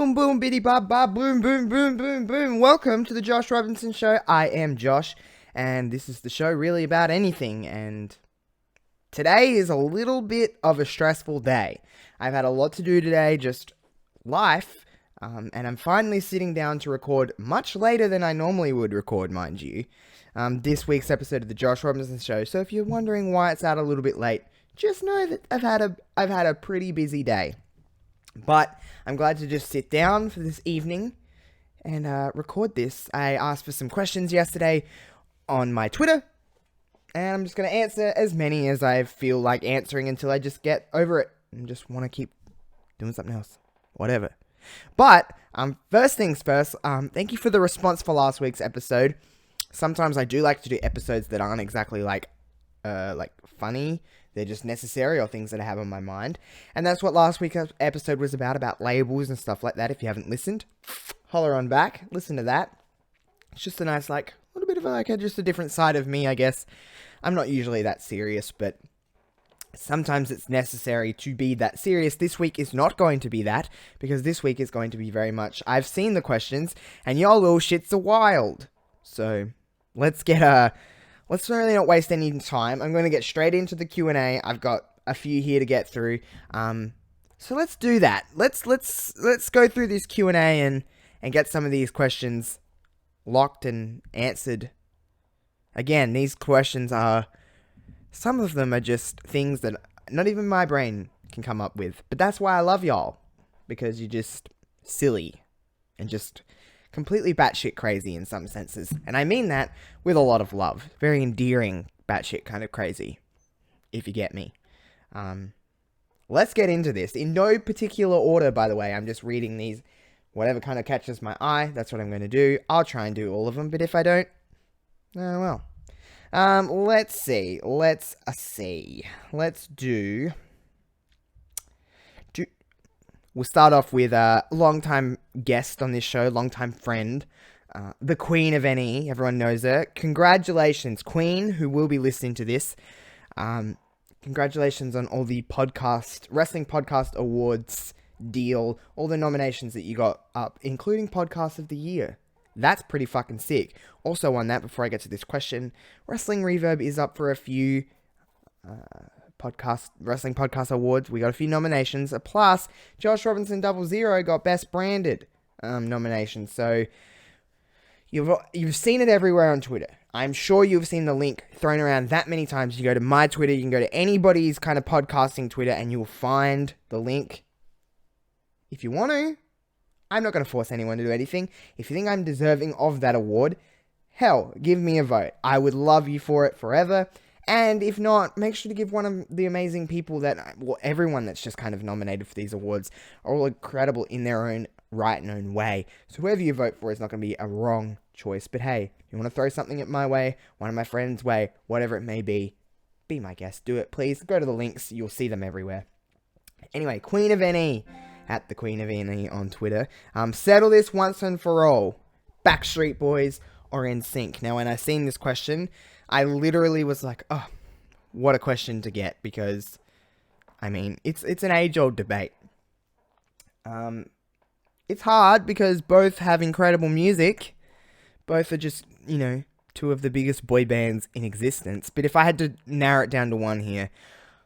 Boom, boom, biddy, bob, bob, boom, boom, boom, boom, boom. Welcome to the Josh Robinson Show. I am Josh, and this is the show really about anything. And today is a little bit of a stressful day. I've had a lot to do today, just life, and I'm finally sitting down to record much later than I normally would record, mind you. This week's episode of the Josh Robinson Show. So if you're wondering why it's out a little bit late, just know that I've had a pretty busy day. But I'm glad to just sit down for this evening and record this. I asked for some questions yesterday on my Twitter, and I'm just going to answer as many as I feel like answering until I just get over it and just want to keep doing something else. Whatever. But first things first, thank you for the response for last week's episode. Sometimes I do like to do episodes that aren't exactly like funny. They're just necessary or things that I have on my mind. And that's what last week's episode was about labels and stuff like that. If you haven't listened, holler on back, listen to that. It's just a nice, little bit of just a different side of me, I guess. I'm not usually that serious, but sometimes it's necessary to be that serious. This week is not going to be that, because this week is going to be very much, I've seen the questions, and y'all little shits are wild. So, let's really not waste any time. I'm going to get straight into the Q&A. I've got a few here to get through. So let's do that. Let's go through this Q&A and get some of these questions locked and answered. Again, these questions some of them are just things that not even my brain can come up with. But that's why I love y'all, because you're just silly and just completely batshit crazy in some senses. And I mean that with a lot of love. Very endearing batshit kind of crazy, if you get me. Let's get into this. In no particular order, by the way. I'm just reading these. Whatever kind of catches my eye, that's what I'm going to do. I'll try and do all of them, but if I don't, oh well. Let's see. Let's do... We'll start off with a long-time guest on this show, long-time friend, the Queen of NE. Everyone knows her. Congratulations, Queen, who will be listening to this. Congratulations on all the Wrestling Podcast Awards deal, all the nominations that you got up, including Podcast of the Year. That's pretty fucking sick. Also on that, before I get to this question, Wrestling Reverb is up for a few... Wrestling Podcast Awards. We got a few nominations. Plus, Josh Robinson 00 got Best Branded nomination. So, you've seen it everywhere on Twitter. I'm sure you've seen the link thrown around that many times. You go to my Twitter, you can go to anybody's kind of podcasting Twitter, and you'll find the link. If you want to, I'm not going to force anyone to do anything. If you think I'm deserving of that award, hell, give me a vote. I would love you for it forever. And if not, make sure to give one of the amazing people everyone that's just kind of nominated for these awards are all incredible in their own right and own way. So whoever you vote for is not going to be a wrong choice. But hey, if you want to throw something at my way, one of my friends' way, whatever it may be my guest. Do it, please. Go to the links. You'll see them everywhere. Anyway, Queen of NE, at the Queen of NE on Twitter. Settle this once and for all. Backstreet Boys or NSYNC? Now, when I seen this question, I literally was like, oh, what a question to get, because, I mean, it's an age-old debate. It's hard because both have incredible music. Both are just, two of the biggest boy bands in existence. But if I had to narrow it down to one here,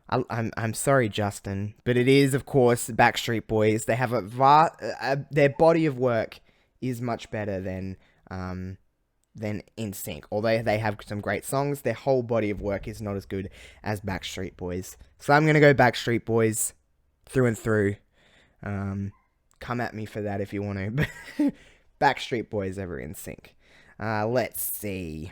I'm sorry, Justin, but it is, of course, Backstreet Boys. They have their body of work is much better than NSYNC. Although they have some great songs, their whole body of work is not as good as Backstreet Boys. So I'm going to go Backstreet Boys through and through. Come at me for that if you want to. Backstreet Boys over NSYNC. Let's see.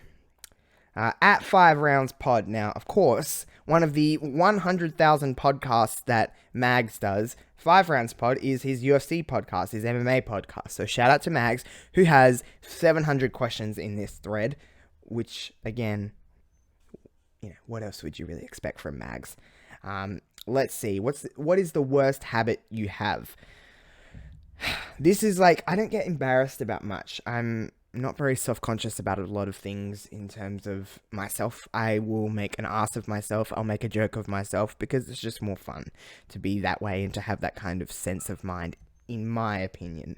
At 5 Rounds Pod. Now, of course, one of the 100,000 podcasts that Mags does, 5 Rounds Pod, is his UFC podcast, his MMA podcast. So shout out to Mags, who has 700 questions in this thread, which, again, what else would you really expect from Mags? Let's see. What is the worst habit you have? This is I don't get embarrassed about much. I'm not very self-conscious about a lot of things in terms of myself. I will make an ass of myself. I'll make a joke of myself because it's just more fun to be that way and to have that kind of sense of mind in my opinion.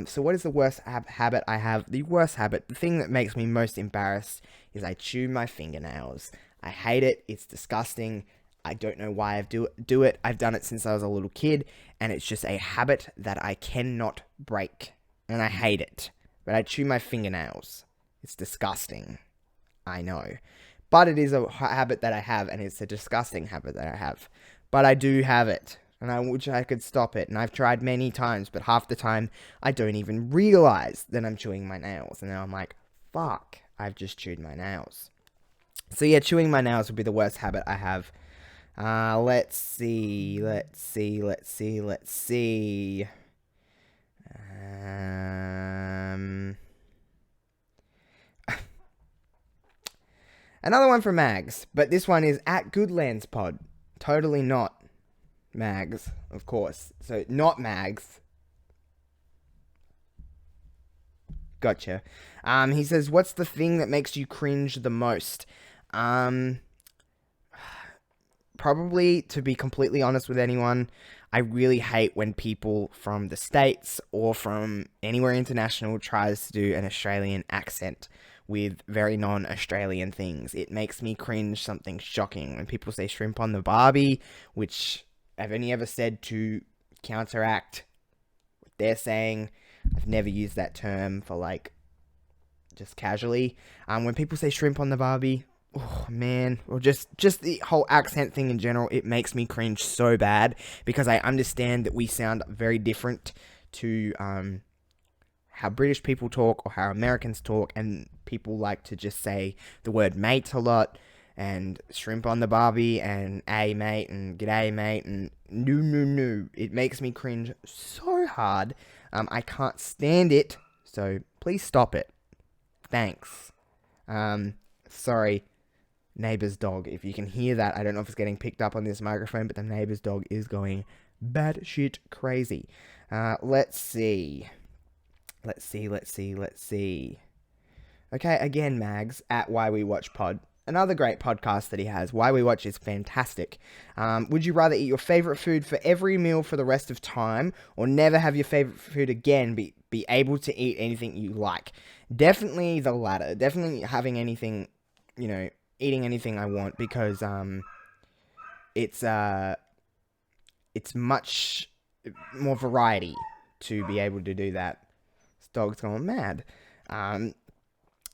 So what is the worst habit I have? The worst habit, the thing that makes me most embarrassed, is I chew my fingernails. I hate it. It's disgusting. I don't know why I do it. I've done it since I was a little kid, and it's just a habit that I cannot break, and I hate it. But I chew my fingernails. It's disgusting. I know. But it is a habit that I have, and it's a disgusting habit that I have. But I do have it, and I wish I could stop it, and I've tried many times, but half the time, I don't even realize that I'm chewing my nails, and then I'm like, fuck, I've just chewed my nails. So yeah, chewing my nails would be the worst habit I have. Let's see. Another one from Mags, but this one is at Goodlands Pod. Totally not Mags, of course. So, not Mags. Gotcha. He says, what's the thing that makes you cringe the most? Probably, to be completely honest with anyone, I really hate when people from the States or from anywhere international tries to do an Australian accent with very non-Australian things. It makes me cringe something shocking. When people say shrimp on the barbie, which I've only ever said to counteract what they're saying. I've never used that term for, like, just casually. When people say shrimp on the barbie, oh man, or just the whole accent thing in general, it makes me cringe so bad, because I understand that we sound very different to how British people talk or how Americans talk, and people like to just say the word mate a lot, and shrimp on the barbie, and a mate, and g'day mate, and no. It makes me cringe so hard. I can't stand it, so please stop it. Thanks. Sorry, neighbor's dog. If you can hear that, I don't know if it's getting picked up on this microphone, but the neighbor's dog is going batshit crazy. Let's see. Okay, again, Mags, at Why We Watch Pod. Another great podcast that he has. Why We Watch is fantastic. Would you rather eat your favorite food for every meal for the rest of time, or never have your favorite food again, be able to eat anything you like? Definitely the latter. Definitely having anything, eating anything I want, because it's much more variety to be able to do that. This dog's going mad.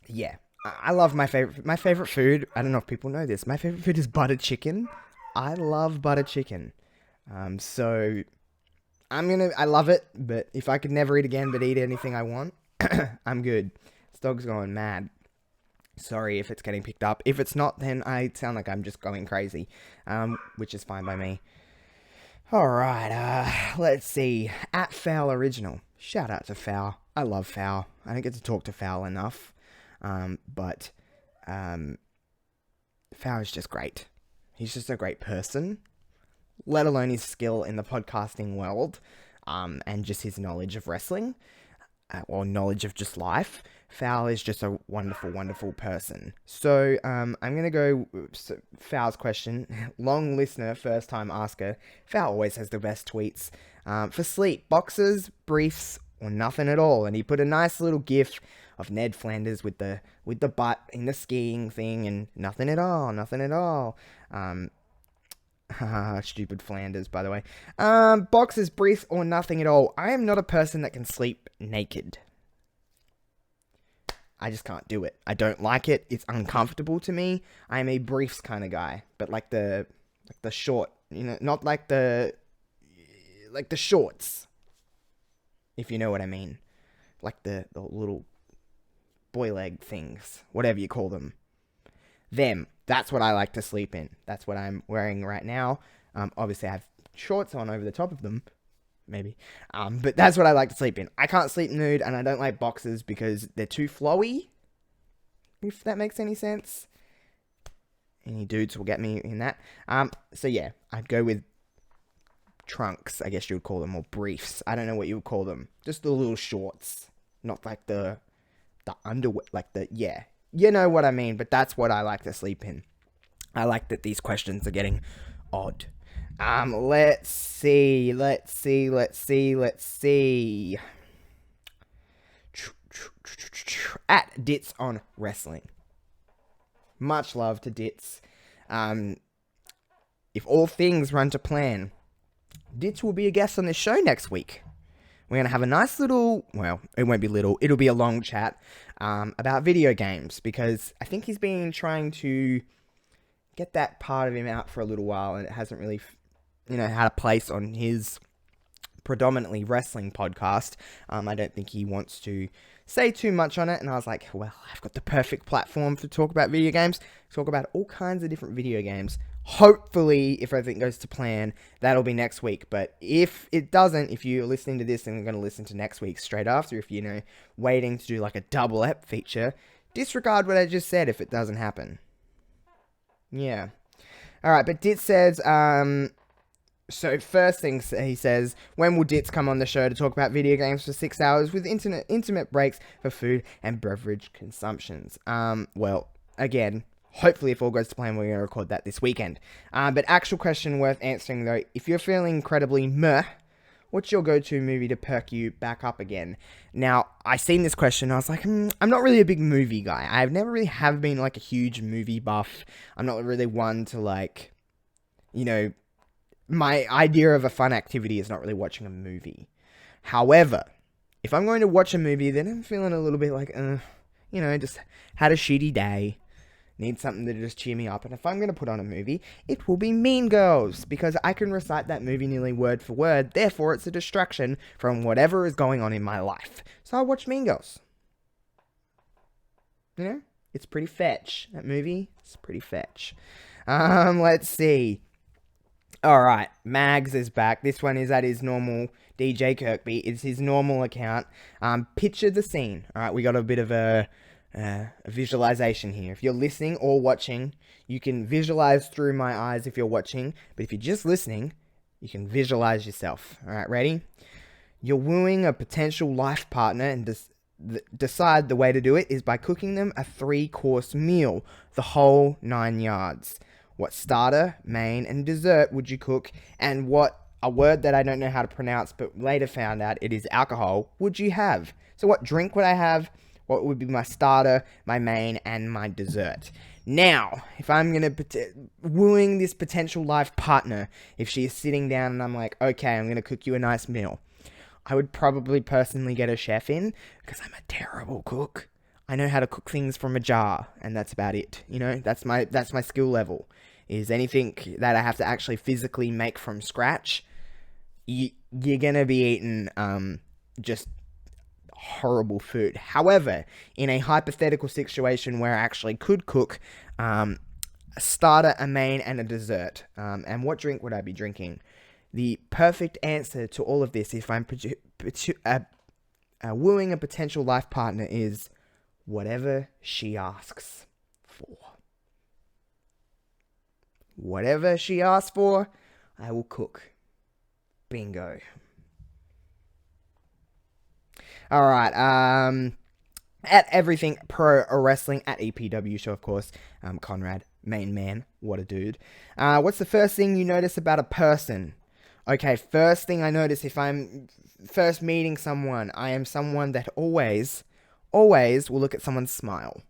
Yeah. I love my favorite food. I don't know if people know this. My favorite food is butter chicken. I love butter chicken. So I love it, but if I could never eat again but eat anything I want, I'm good. This dog's going mad. Sorry if it's getting picked up. If it's not, then I sound like I'm just going crazy, which is fine by me. Alright, let's see. At Foul Original. Shout out to Foul. I love Foul. I don't get to talk to Foul enough. But Foul is just great. He's just a great person, let alone his skill in the podcasting world, and just his knowledge of wrestling, or knowledge of just life. Foul is just a wonderful, wonderful person. So, I'm going to go Foul's question. Long listener, first time asker. Foul always has the best tweets. For sleep, boxers, briefs, or nothing at all. And he put a nice little gif of Ned Flanders with the butt in the skiing thing, and nothing at all. Stupid Flanders, by the way. Boxers, briefs, or nothing at all. I am not a person that can sleep naked. I just can't do it. I don't like it. It's uncomfortable to me. I am a briefs kind of guy, but like the short, not like the shorts, if you know what I mean. Like the little boy leg things, whatever you call them. That's what I like to sleep in. That's what I'm wearing right now. Obviously I have shorts on over the top of them, maybe. But that's what I like to sleep in. I can't sleep nude, and I don't like boxers because they're too flowy, if that makes any sense. Any dudes will get me in that. So yeah, I'd go with trunks, I guess you would call them, or briefs. I don't know what you would call them. Just the little shorts, not like the underwear, you know what I mean, but that's what I like to sleep in. I like that these questions are getting odd. Let's see. At Dits on Wrestling. Much love to Dits. If all things run to plan, Dits will be a guest on this show next week. We're going to have a nice little, well, it won't be little, it'll be a long chat about video games, because I think he's been trying to get that part of him out for a little while, and it hasn't really, had a place on his predominantly wrestling podcast. I don't think he wants to say too much on it, and I was like, well, I've got the perfect platform to talk about video games, talk about all kinds of different video games. Hopefully, if everything goes to plan, that'll be next week. But if it doesn't, if you're listening to this and you're going to listen to next week straight after, if you're, waiting to do like a double ep feature, disregard what I just said if it doesn't happen. Yeah. Alright, but Dit says, so first thing he says, when will Dits come on the show to talk about video games for 6 hours with intimate breaks for food and beverage consumptions? Well, again, hopefully if all goes to plan, we're going to record that this weekend. But actual question worth answering though, if you're feeling incredibly meh, what's your go-to movie to perk you back up again? Now, I seen this question, I was like, I'm not really a big movie guy. I've never really have been like a huge movie buff. I'm not really one to like, my idea of a fun activity is not really watching a movie. However, if I'm going to watch a movie, then I'm feeling a little bit like, just had a shitty day, need something to just cheer me up. And if I'm going to put on a movie, it will be Mean Girls, because I can recite that movie nearly word for word. Therefore, it's a distraction from whatever is going on in my life. So I watch Mean Girls. It's pretty fetch. That movie, it's pretty fetch. Let's see. Alright, Mags is back. This one is at his normal DJ Kirkby. It's his normal account. Picture the scene. Alright, we got a bit of a visualization here. If you're listening or watching, you can visualize through my eyes if you're watching. But if you're just listening, you can visualize yourself. Alright, ready? You're wooing a potential life partner, and decide the way to do it is by cooking them a 3-course meal. The whole 9 yards. What starter, main, and dessert would you cook? And what, a word that I don't know how to pronounce, but later found out it is alcohol, would you have? So what drink would I have? What would be my starter, my main, and my dessert? Now, if I'm going to wooing this potential life partner, if she is sitting down and I'm like, okay, I'm going to cook you a nice meal, I would probably personally get a chef in, because I'm a terrible cook. I know how to cook things from a jar, and that's about it. That's my skill level. Is anything that I have to actually physically make from scratch, you're gonna be eating just horrible food. However, in a hypothetical situation where I actually could cook a starter, a main, and a dessert, and what drink would I be drinking? The perfect answer to all of this, if I'm wooing a potential life partner, is whatever she asks for. Whatever she asks for, I will cook. Bingo. Alright, at Everything Pro Wrestling, at EPW Show, of course, Conrad, main man, what a dude. What's the first thing you notice about a person? Okay, first thing I notice if I'm first meeting someone, I am someone that always will look at someone's smile.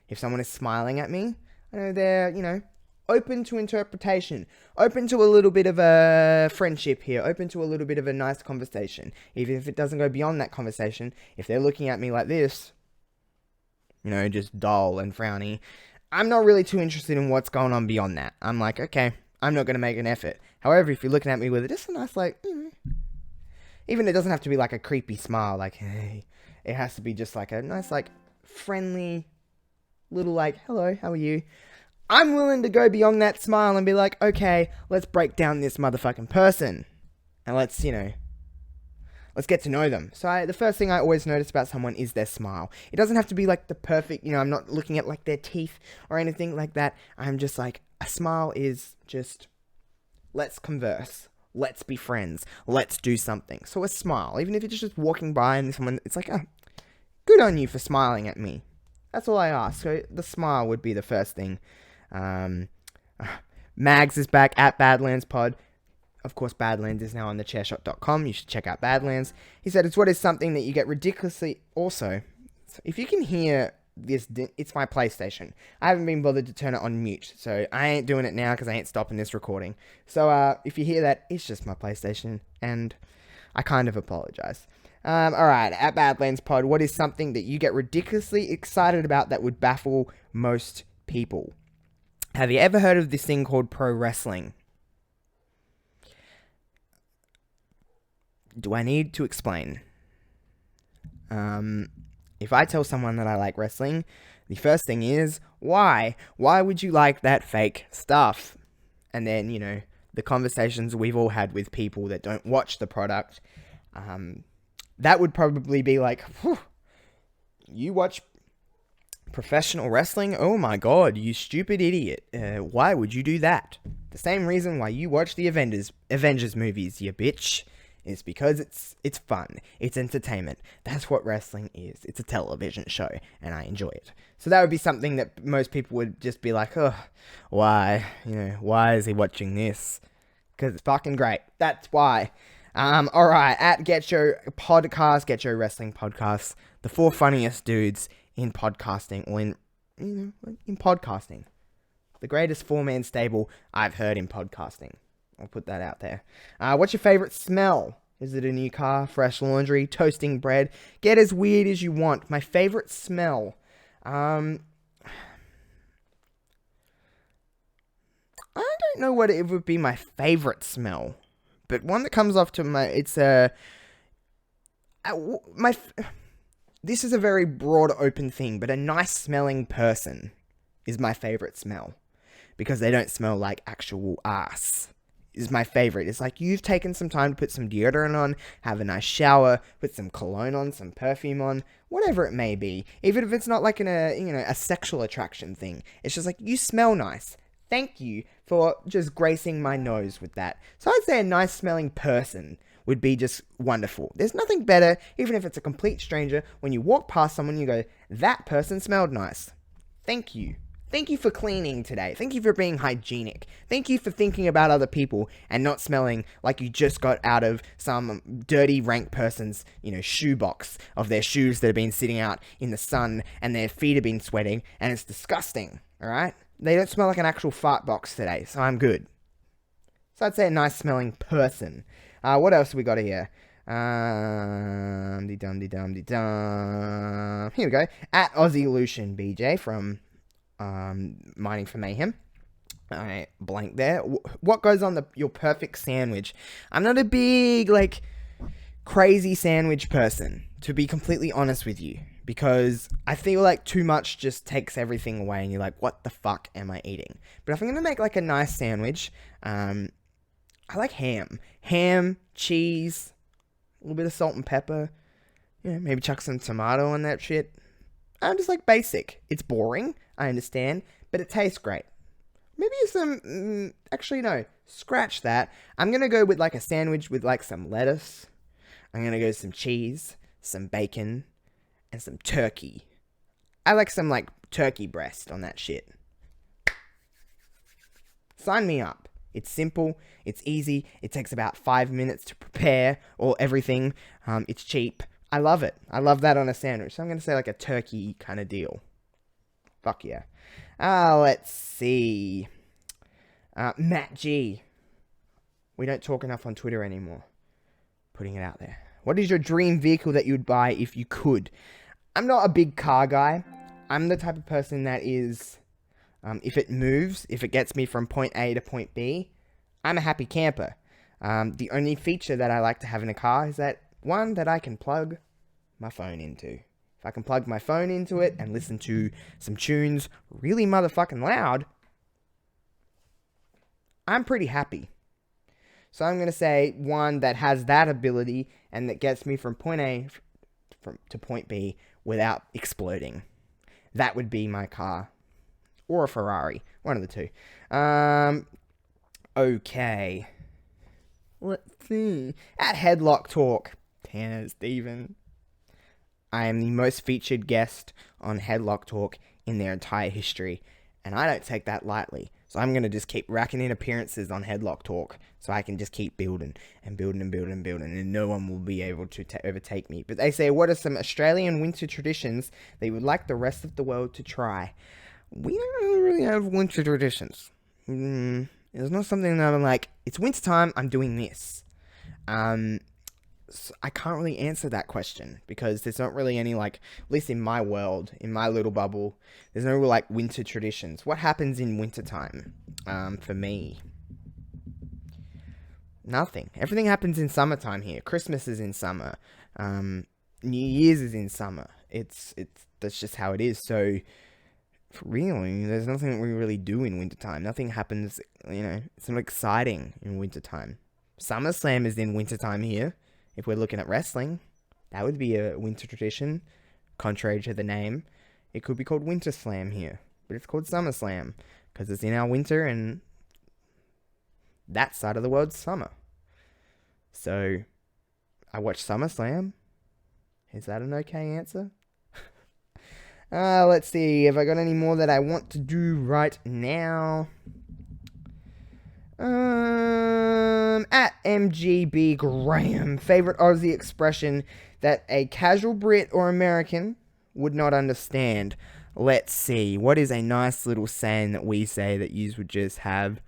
If someone is smiling at me, I know they're, open to interpretation, open to a little bit of a friendship here, open to a little bit of a nice conversation. Even if it doesn't go beyond that conversation, if they're looking at me like this, just dull and frowny, I'm not really too interested in what's going on beyond that. I'm like, okay, I'm not going to make an effort. However, if you're looking at me with just a nice, even it doesn't have to be like a creepy smile, like, hey, it has to be just like a nice, friendly little, hello, how are you? I'm willing to go beyond that smile and be like, okay, let's break down this motherfucking person. And let's get to know them. So the first thing I always notice about someone is their smile. It doesn't have to be the perfect, I'm not looking at their teeth or anything like that. I'm just a smile is just, let's converse. Let's be friends. Let's do something. So a smile, even if you're just walking by and someone, it's like, oh, good on you for smiling at me. That's all I ask. So the smile would be the first thing. Mags is back at Badlands Pod. Of course, Badlands is now on thechairshot.com. You should check out Badlands. He said, it's what is something that you get ridiculously... Also, if you can hear this, it's my PlayStation. I haven't been bothered to turn it on mute, so I ain't doing it now because I ain't stopping this recording. So, if you hear that, it's just my PlayStation, and I kind of apologize. Alright, at Badlands Pod, what is something that you get ridiculously excited about that would baffle most people? Have you ever heard of this thing called pro wrestling? Do I need to explain? If I tell someone that I like wrestling, the first thing is, why? Why would you like that fake stuff? And then, you know, the conversations we've all had with people that don't watch the product, that would probably be like, you watch professional wrestling? Oh my god, you stupid idiot. Why would you do that? The same reason why you watch the Avengers movies, you bitch. Is because it's fun, it's entertainment. That's what wrestling is. It's a television show, and I enjoy it. So that would be something that most people would just be like, oh, why? You know, why is he watching this? Because it's fucking great. That's why. Alright, at Get Your Podcast, Get Your Wrestling Podcast, the 4 funniest dudes in podcasting, or in podcasting. The greatest 4-man stable I've heard in podcasting. I'll put that out there. What's your favorite smell? Is it a new car, fresh laundry, toasting bread? Get as weird as you want. My favorite smell. I don't know what it would be my favorite smell, but one that comes off to this is a very broad, open thing, but a nice smelling person is my favorite smell because they don't smell like actual ass. Is my favorite. It's like you've taken some time to put some deodorant on, have a nice shower, put some cologne on, some perfume on, whatever it may be. Even if it's not like a sexual attraction thing. It's just like, you smell nice. Thank you for just gracing my nose with that. So I'd say a nice smelling person would be just wonderful. There's nothing better, even if it's a complete stranger, when you walk past someone, you go, that person smelled nice. Thank you. Thank you for cleaning today. Thank you for being hygienic. Thank you for thinking about other people and not smelling like you just got out of some dirty, rank person's, shoebox of their shoes that have been sitting out in the sun and their feet have been sweating and it's disgusting, alright? They don't smell like an actual fart box today, so I'm good. So I'd say a nice smelling person. What else have we got here? Here we go. At Aussie Lucian BJ from Mining for Mayhem. I blank there. What goes on your perfect sandwich? I'm not a big, crazy sandwich person, to be completely honest with you, because I feel like too much just takes everything away and you're like, what the fuck am I eating? But if I'm going to make, a nice sandwich, I like ham. Ham, cheese, a little bit of salt and pepper, maybe chuck some tomato on that shit. I'm just basic. It's boring, I understand, but it tastes great. Maybe some, actually no, scratch that. I'm going to go with a sandwich with some lettuce. I'm going to go some cheese, some bacon, and some turkey. I like some turkey breast on that shit. Sign me up. It's simple, it's easy, it takes about 5 minutes to prepare everything. It's cheap. I love it. I love that on a sandwich. So I'm going to say a turkey kind of deal. Fuck yeah. Let's see. Matt G. We don't talk enough on Twitter anymore. Putting it out there. What is your dream vehicle that you'd buy if you could? I'm not a big car guy. I'm the type of person that is, if it moves, if it gets me from point A to point B, I'm a happy camper. The only feature that I like to have in a car is that one that I can plug my phone into. If I can plug my phone into it and listen to some tunes really motherfucking loud, I'm pretty happy. So I'm going to say one that has that ability and that gets me from point A to point B without exploding. That would be my car. Or a Ferrari. One of the two. Okay. Let's see. At Headlock Talk. Tanner Steven. I am the most featured guest on Headlock Talk in their entire history, and I don't take that lightly. So I'm going to just keep racking in appearances on Headlock Talk so I can just keep building and building and building and building, and no one will be able to overtake me. But they say, what are some Australian winter traditions that you would like the rest of the world to try? We don't really have winter traditions. It's not something that I'm like, it's winter time, I'm doing this. So I can't really answer that question because there's not really any, like, at least in my world, in my little bubble, there's no real, like, winter traditions. What happens in wintertime? For me, nothing. Everything happens in summertime here. Christmas is in summer. New Year's is in summer. That's just how it is. So really, there's nothing that we really do in wintertime. Nothing happens, it's not exciting in wintertime. SummerSlam is in wintertime here. If we're looking at wrestling, that would be a winter tradition. Contrary to the name, it could be called Winter Slam here, but it's called SummerSlam because it's in our winter and that side of the world's summer. So, I watch SummerSlam. Is that an okay answer? Let's see. Have I got any more that I want to do right now? At MGB Graham, favorite Aussie expression that a casual Brit or American would not understand. Let's see. What is a nice little saying that we say that you would just have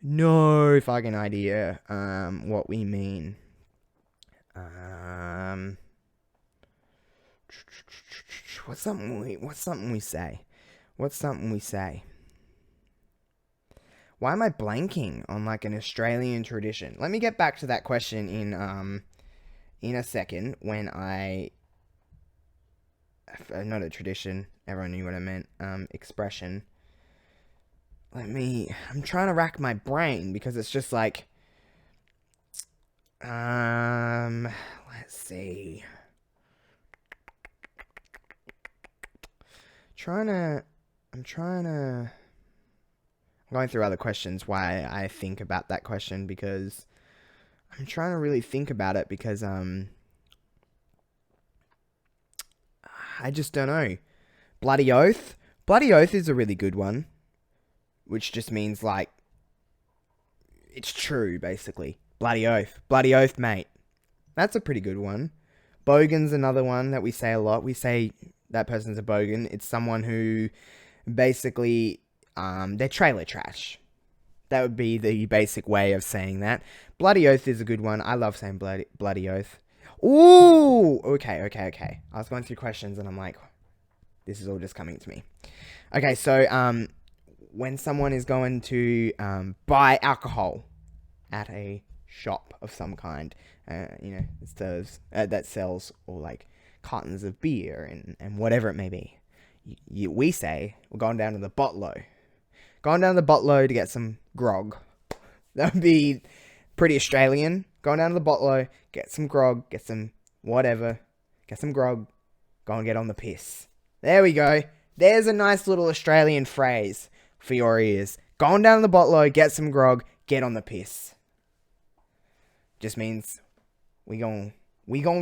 no fucking idea what we mean? What's something we say? Why am I blanking on, like, an Australian tradition? Let me get back to that question in a second when not a tradition, everyone knew what I meant, expression. I'm trying to rack my brain because it's just like, let's see. I'm going through other questions why I think about that question because I'm trying to really think about it because I just don't know. Bloody Oath is a really good one, which just means, like, it's true, basically. Bloody Oath, mate. That's a pretty good one. Bogan's another one that we say a lot. We say that person's a bogan. It's someone who basically they're trailer trash. That would be the basic way of saying that. Bloody Oath is a good one. I love saying bloody Oath. Ooh! Okay. I was going through questions and I'm like, this is all just coming to me. Okay, so when someone is going to buy alcohol at a shop of some kind, that sells or like cartons of beer and whatever it may be, we say we're going down to the botlo. Going down to the botlo to get some grog. That would be pretty Australian. Going down to the botlo, get some grog, get some whatever, get some grog, go and get on the piss. There we go. There's a nice little Australian phrase for your ears. Going down to the botlo, get some grog, get on the piss. Just means we gon'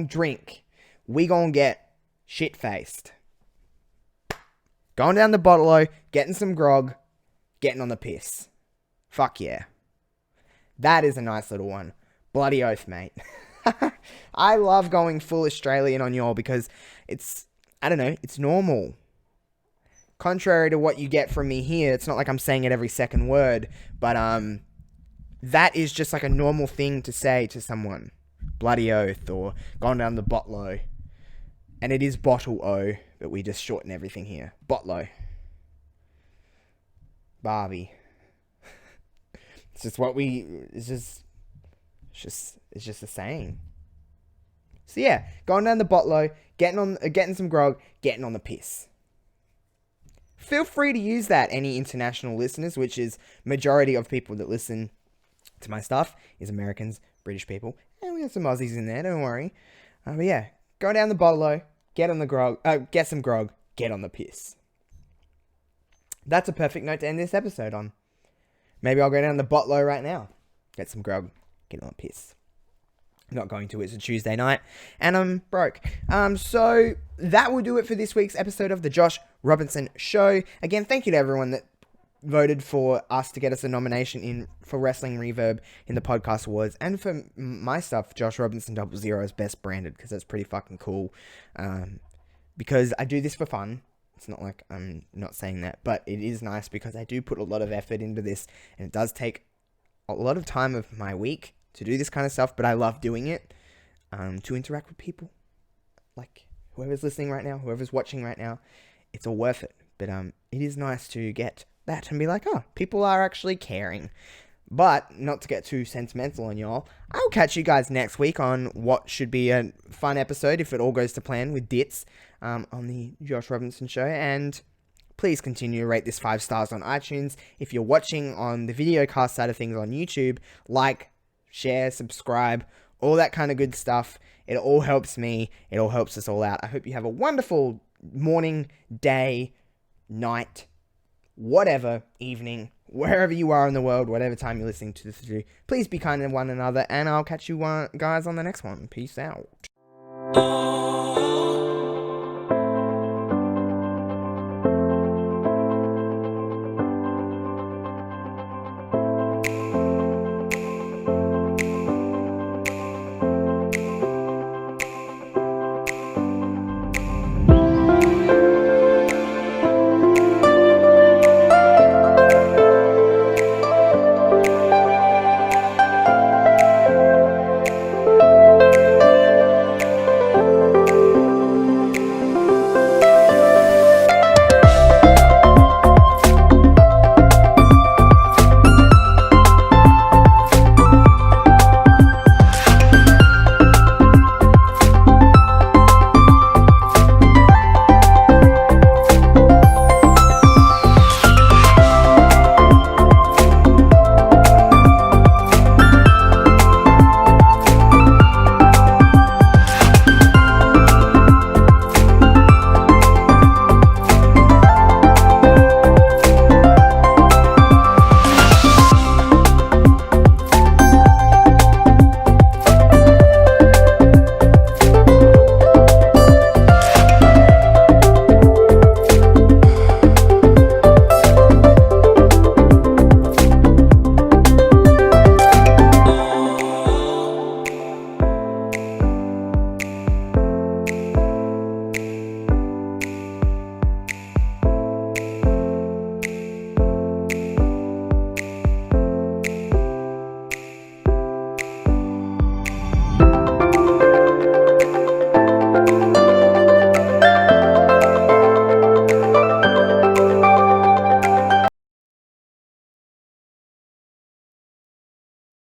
drink. We gon' get shit-faced. Going down the botlo, getting some grog, getting on the piss. Fuck yeah. That is a nice little one. Bloody Oath, mate. I love going full Australian on y'all because it's normal. Contrary to what you get from me here, it's not like I'm saying it every second word, but that is just like a normal thing to say to someone. Bloody Oath or going down the botlo. And it is bottle O, but we just shorten everything here. Botlo. Barbie. It's just it's just a saying. So yeah, going down the botlo, getting some grog, getting on the piss. Feel free to use that, any international listeners, which is majority of people that listen to my stuff is Americans, British people, and we got some Aussies in there, don't worry. But yeah, go down the botlo, get on the grog, get some grog, get on the piss. That's a perfect note to end this episode on. Maybe I'll go down the botlo right now, get some grog, get on the piss. I'm not going to, it's a Tuesday night, and I'm broke. So that will do it for this week's episode of the Josh Robinson Show. Again, thank you to everyone that voted for us to get us a nomination for Wrestling Reverb in the podcast awards, and for my stuff, Josh Robinson 00 is best branded, because that's pretty fucking cool. Because I do this for fun. It's not like I'm not saying that, but it is nice because I do put a lot of effort into this, and it does take a lot of time of my week to do this kind of stuff, but I love doing it, to interact with people. Like, whoever's listening right now, whoever's watching right now, it's all worth it. But it is nice to get that and be like, oh, people are actually caring. But, not to get too sentimental on y'all, I'll catch you guys next week on what should be a fun episode, if it all goes to plan, with Dits, on the Josh Robinson Show. And please continue to rate this 5 stars on iTunes. If you're watching on the videocast side of things on YouTube, like, share, subscribe, all that kind of good stuff. It all helps me. It all helps us all out. I hope you have a wonderful morning, day, night, whatever, evening, wherever you are in the world, whatever time you're listening to this video. Please be kind to one another, and I'll catch you guys on the next one. Peace out.